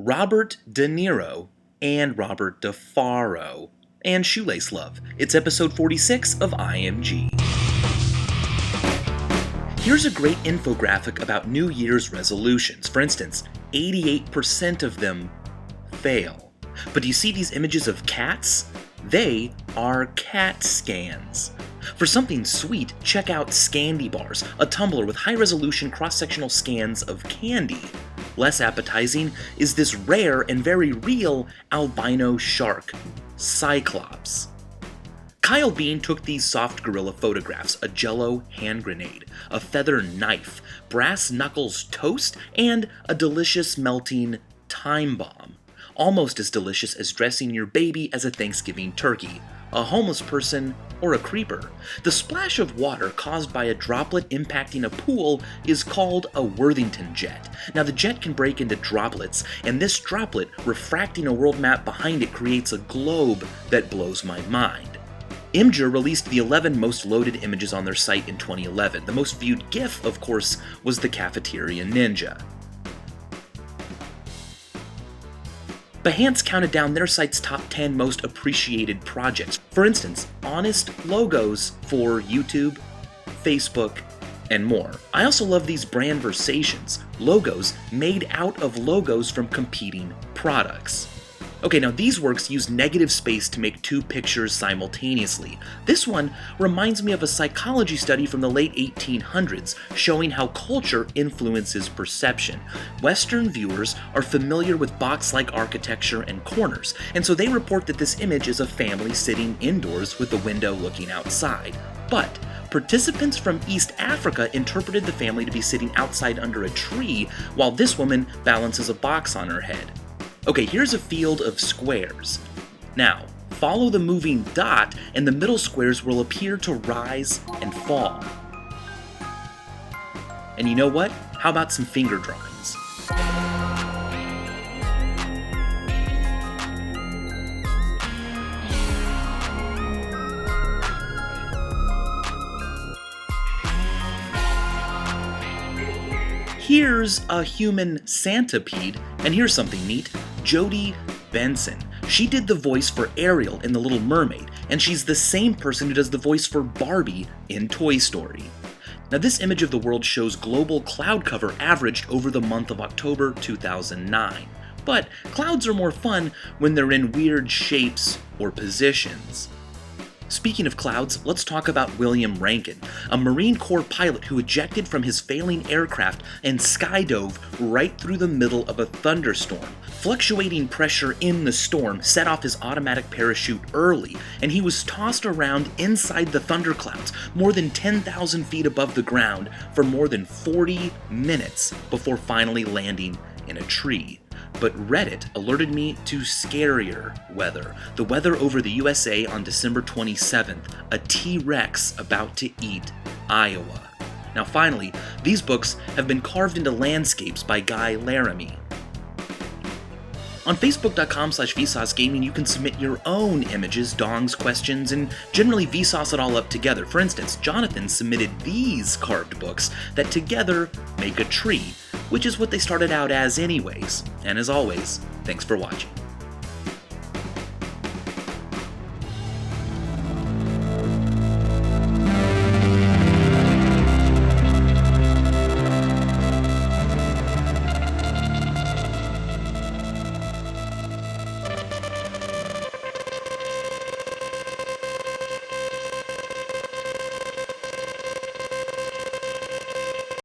Robert De Niro and Robert DeFaro, and Shoelace Love. It's episode 46 of IMG. Here's a great infographic about New Year's resolutions. For instance, 88% of them fail. But do you see these images of cats? They are CAT scans. For something sweet, check out Scandy Bars, a tumbler with high-resolution cross-sectional scans of candy. Less appetizing is this rare and very real albino shark, CYCLOPS. Kyle Bean took these soft gorilla photographs: a Jell-O hand grenade, a feather knife, brass knuckles toast, and a delicious melting time bomb. Almost as delicious as dressing your baby as a Thanksgiving turkey, a homeless person, or a creeper. The splash of water caused by a droplet impacting a pool is called a Worthington jet. Now the jet can break into droplets, and this droplet refracting a world map behind it creates a globe that blows my mind. IMG released the 11 most loaded images on their site in 2011. The most viewed GIF, of course, was the Cafeteria Ninja. Behance counted down their site's top 10 most appreciated projects. For instance, honest logos for YouTube, Facebook, and more. I also love these brandversations, logos made out of logos from competing products. Okay, now these works use negative space to make two pictures simultaneously. This one reminds me of a psychology study from the late 1800s showing how culture influences perception. Western viewers are familiar with box-like architecture and corners, and so they report that this image is a family sitting indoors with the window looking outside. But participants from East Africa interpreted the family to be sitting outside under a tree while this woman balances a box on her head. Okay, here's a field of squares. Now, follow the moving dot and the middle squares will appear to rise and fall. And you know what? How about some finger drawings? Here's a human centipede, and here's something neat. Jodie Benson. She did the voice for Ariel in The Little Mermaid, and she's the same person who does the voice for Barbie in Toy Story. Now this image of the world shows global cloud cover averaged over the month of October 2009. But clouds are more fun when they're in weird shapes or positions. Speaking of clouds, let's talk about William Rankin, a Marine Corps pilot who ejected from his failing aircraft and skydove right through the middle of a thunderstorm. Fluctuating pressure in the storm set off his automatic parachute early, and he was tossed around inside the thunderclouds, more than 10,000 feet above the ground, for more than 40 minutes before finally landing in a tree. But Reddit alerted me to scarier weather. The weather over the USA on December 27th, a T-Rex about to eat Iowa. Now finally, these books have been carved into landscapes by Guy Laramie. On Facebook.com/Vsaucegaming, you can submit your own images, dongs, questions, and generally Vsauce it all up together. For instance, Jonathan submitted these carved books that together make a tree, which is what they started out as anyways. And as always, thanks for watching.